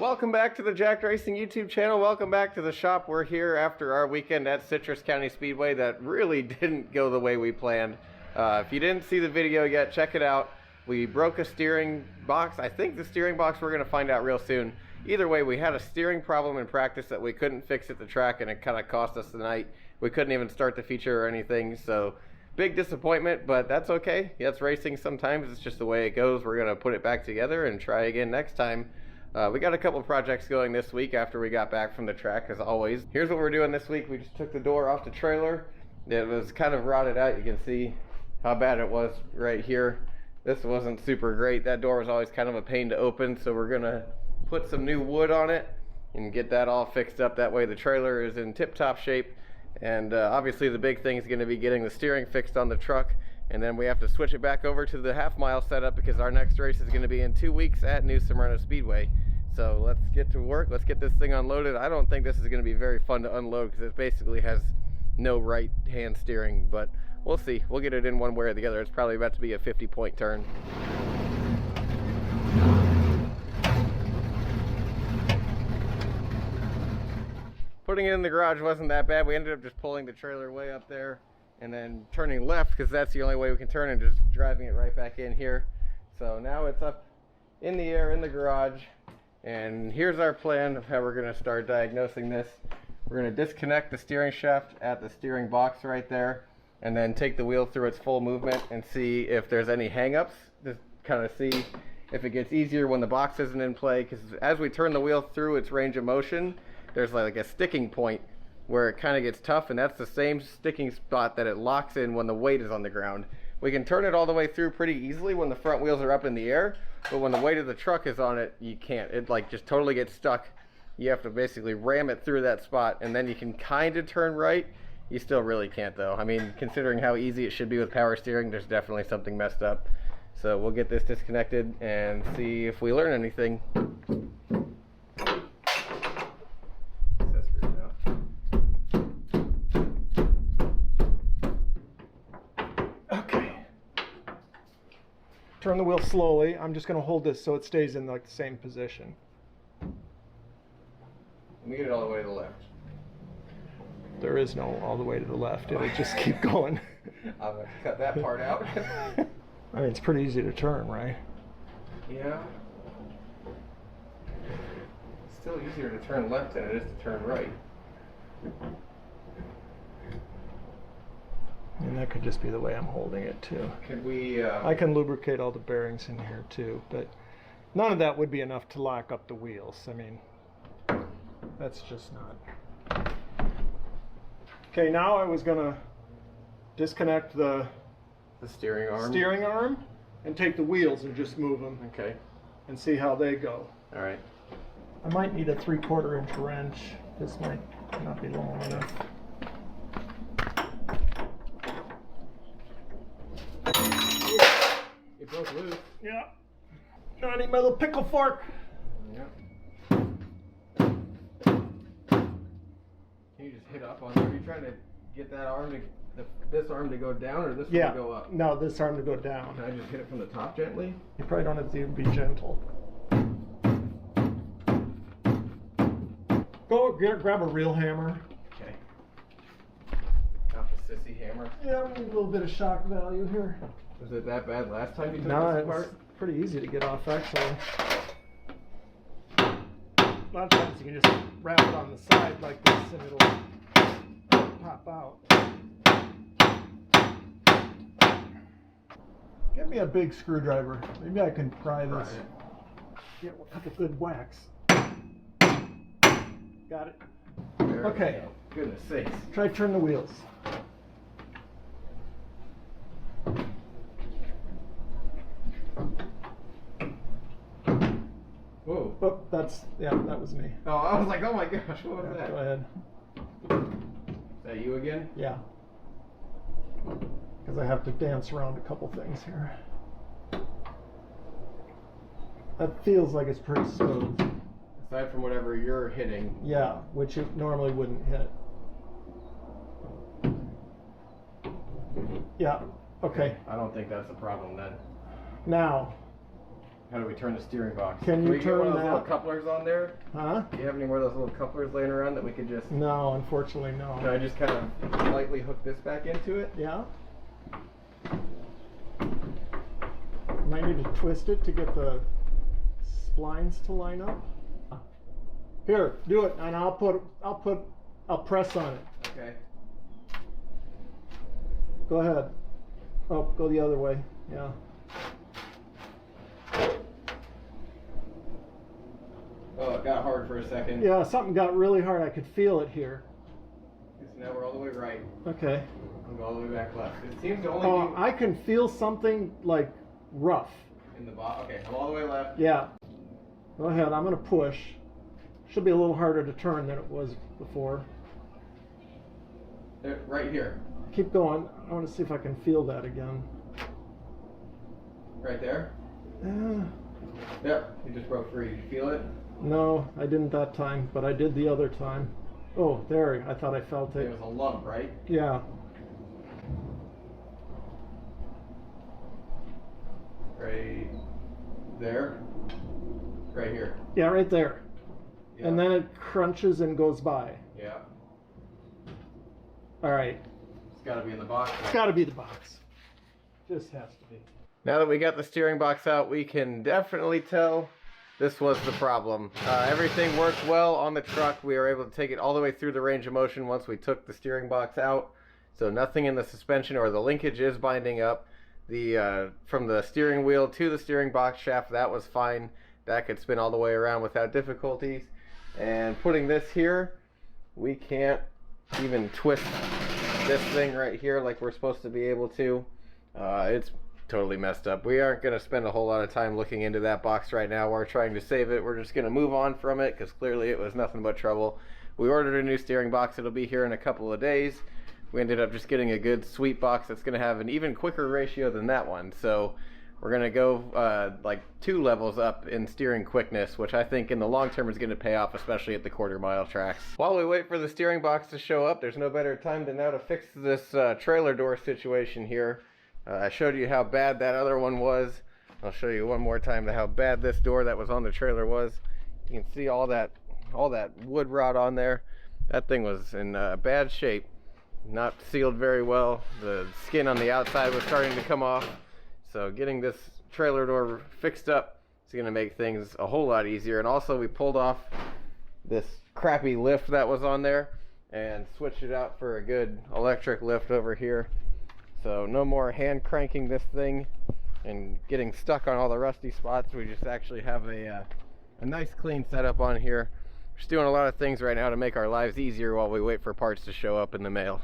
Welcome back to the Jacked Racing YouTube channel. Welcome back to the shop. We're here after our weekend at Citrus County Speedway that really didn't go the way we planned. If you didn't see the video yet, check it out. We broke a steering box. I think the steering box, we're going to find out real soon. Either way, we had a steering problem in practice that we couldn't fix at the track, and it kind of cost us the night. We couldn't even start the feature or anything, so big disappointment, but that's okay. That's racing sometimes. It's just the way it goes. We're going to put it back together and try again next time. We got a couple of projects going this week after we got back from the track, as always. Here's what we're doing this week. We just took the door off the trailer. It was kind of rotted out. You can see how bad it was right here. This wasn't super great. That door was always kind of a pain to open, so we're gonna put some new wood on it and get that all fixed up. That way the trailer is in tip-top shape. And obviously the big thing is going to be getting the steering fixed on the truck, and then we have to switch it back over to the half-mile setup because our next race is going to be in 2 weeks at New Smyrna Speedway. So let's get to work. Let's get this thing unloaded. I don't think this is going to be very fun to unload because it basically has no right hand steering, but we'll see. We'll get it in one way or the other. It's probably about to be a 50-point turn. Putting it in the garage wasn't that bad. We ended up just pulling the trailer way up there and then turning left because that's the only way we can turn, and just driving it right back in here. So now it's up in the air in the garage, and here's our plan of how we're going to start diagnosing this. We're going to disconnect the steering shaft at the steering box right there, and then take the wheel through its full movement and see if there's any hang-ups. Just kind of see if it gets easier when the box isn't in play, because as we turn the wheel through its range of motion, there's like a sticking point where it kind of gets tough, and that's the same sticking spot that it locks in when the weight is on the ground. We can turn it all the way through pretty easily when the front wheels are up in the air, but when the weight of the truck is on it, you can't. It like just totally gets stuck. You have to basically ram it through that spot, and then you can kind of turn right. You still really can't though. I mean, considering how easy it should be with power steering, there's definitely something messed up. So we'll get this disconnected and see if we learn anything. Turn the wheel slowly. I'm just going to hold this so it stays in like the same position. Let me get it all the way to the left. There is no all the way to the left. It'll just keep going. I'm going to cut that part out. I mean, it's pretty easy to turn, right? Yeah. It's still easier to turn left than it is to turn right. And that could just be the way I'm holding it too. Could we... I can lubricate all the bearings in here too, but none of that would be enough to lock up the wheels. I mean, that's just not. Okay, now I was gonna disconnect the steering arm and take the wheels and just move them. Okay. And see how they go. All right. I might need a 3/4 inch wrench. This might not be long enough. It broke loose. Yeah. I need my little pickle fork. Yeah. Can you just hit up on it? Are you trying to get that arm to this arm to go down, or this one to go up? No, this arm to go down. Can I just hit it from the top gently? You probably don't have to even be gentle. Go grab a real hammer. Okay. Not the sissy hammer. Yeah, we need a little bit of shock value here. Was it that bad last time you took No, this it was apart? pretty easy to get off actually. A lot of times you can just wrap it on the side like this and it'll pop out. Give me a big screwdriver. Maybe I can pry this. Get a couple good whacks. Got it. Okay. Goodness sakes. Try to turn the wheels. Whoa. Oh, that was me. Oh, I was like, oh my gosh, what was that? Go ahead. Is that you again? Yeah. Because I have to dance around a couple things here. That feels like it's pretty smooth. Aside from whatever you're hitting. Yeah, which it normally wouldn't hit. Yeah, okay. I don't think that's the problem then. Now, How do we turn the steering box? Can you we turn get one of those that? little couplers on there? Huh? Do you have any more of those little couplers laying around that we could just... No, unfortunately, no. Can I just kind of lightly hook this back into it? Yeah. Might need to twist it to get the splines to line up. Here, do it, and I'll press on it. Okay. Go ahead. Oh, go the other way. Yeah. Oh, it got hard for a second. Yeah, something got really hard. I could feel it here. So now we're all the way right. Okay. I'm all the way back left. It seems to only Oh, be I can feel something like rough. in the bottom. Okay, I'm all the way left. Yeah. Go ahead. I'm going to push. Should be a little harder to turn than it was before. There, right here. Keep going. I want to see if I can feel that again. Right there. Uh, Yep, you just broke free. Did you feel it? no, I didn't that time, but I did the other time. Oh, there. I thought I felt It it. was a lump, right? Yeah. Right there. Right here. Yeah, right there. Yeah. And then it crunches and goes by. Yeah. All right. It's got to be in the box. It's got to be the box. Just has to be. Now that we got the steering box out, we can definitely tell this was the problem. Everything worked well on the truck. We were able to take it all the way through the range of motion once we took the steering box out. So nothing in the suspension or the linkage is binding up. The from the steering wheel to the steering box shaft, that was fine. That could spin all the way around without difficulties. And putting this here, we can't even twist this thing right here like we're supposed to be able to. It's totally messed up. We aren't going to spend a whole lot of time looking into that box right now. We're trying to save it. We're just going to move on from it because clearly it was nothing but trouble. We ordered a new steering box. It'll be here in a couple of days. We ended up just getting a good sweet box that's going to have an even quicker ratio than that one. So we're going to go like 2 levels up in steering quickness, which I think in the long term is going to pay off, especially at the quarter-mile tracks. While we wait for the steering box to show up, there's no better time than now to fix this trailer door situation here. I showed you how bad that other one was. I'll show you one more time how bad this door that was on the trailer was. You can see all that wood rot on there. That thing was in bad shape. Not sealed very well. The skin on the outside was starting to come off. So getting this trailer door fixed up is going to make things a whole lot easier. And also we pulled off this crappy lift that was on there and switched it out for a good electric lift over here. So no more hand cranking this thing and getting stuck on all the rusty spots. We just actually have a nice clean setup on here. We're just doing a lot of things right now to make our lives easier while we wait for parts to show up in the mail.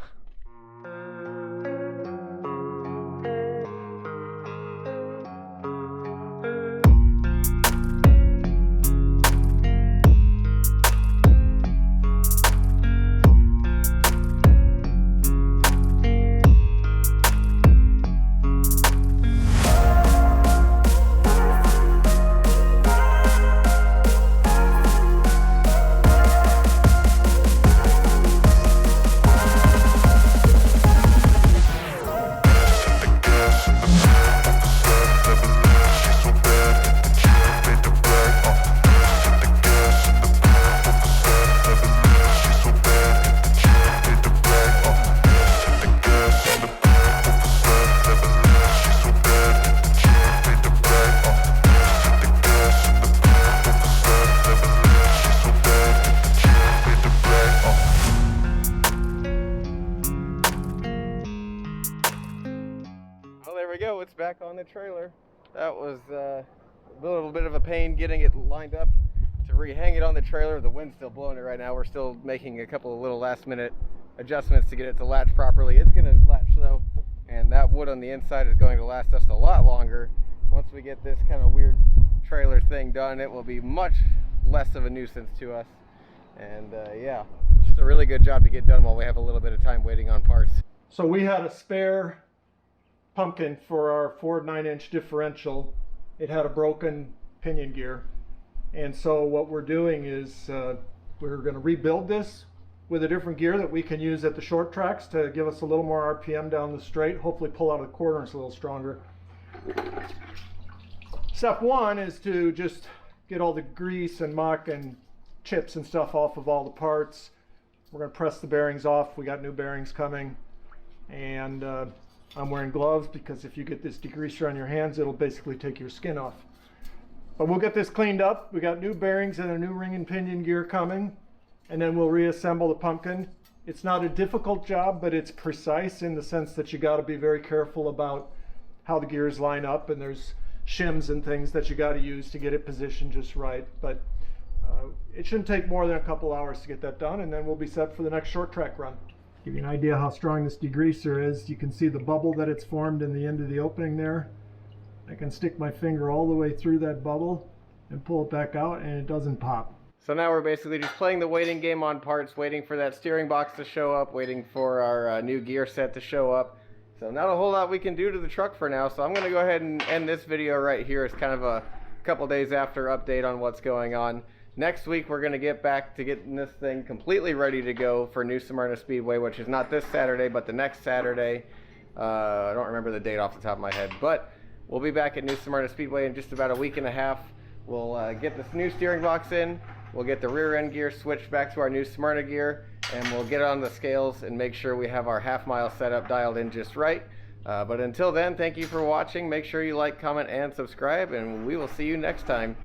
It's back on the trailer. That was a little bit of a pain getting it lined up to re-hang it on the trailer. The wind's still blowing it right now. We're still making a couple of little last minute adjustments to get it to latch properly. It's going to latch though, and that wood on the inside is going to last us a lot longer. Once we get this kind of weird trailer thing done, it will be much less of a nuisance to us. And yeah, just a really good job to get done while we have a little bit of time waiting on parts. So we had a spare pumpkin for our Ford 9-inch differential. It had a broken pinion gear, and so what we're doing is we're going to rebuild this with a different gear that we can use at the short tracks to give us a little more RPM down the straight, hopefully pull out of the corners a little stronger. step one is to just get all the grease and muck and chips and stuff off of all the parts. We're going to press the bearings off. We got new bearings coming, and I'm wearing gloves because if you get this degreaser on your hands, it'll basically take your skin off. But we'll get this cleaned up. We got new bearings and a new ring and pinion gear coming, and then we'll reassemble the pumpkin. It's not a difficult job, but it's precise in the sense that you got to be very careful about how the gears line up, and there's shims and things that you got to use to get it positioned just right. But it shouldn't take more than a couple hours to get that done, and then we'll be set for the next short track run. Give you an idea how strong this degreaser is. You can see the bubble that it's formed in the end of the opening there. I can stick my finger all the way through that bubble and pull it back out, and it doesn't pop. So now we're basically just playing the waiting game on parts, waiting for that steering box to show up, waiting for our new gear set to show up. So not a whole lot we can do to the truck for now, so I'm going to go ahead and end this video right here. It's kind of a couple days after update on what's going on. Next week we're going to get back to getting this thing completely ready to go for New Smyrna Speedway, which is not this Saturday, but the next Saturday. I don't remember the date off the top of my head, but we'll be back at New Smyrna Speedway in just about a week and a half. We'll get this new steering box in, we'll get the rear end gear switched back to our New Smyrna gear, and we'll get on the scales and make sure we have our half-mile setup dialed in just right. But until then, thank you for watching. Make sure you like, comment, and subscribe, and we will see you next time.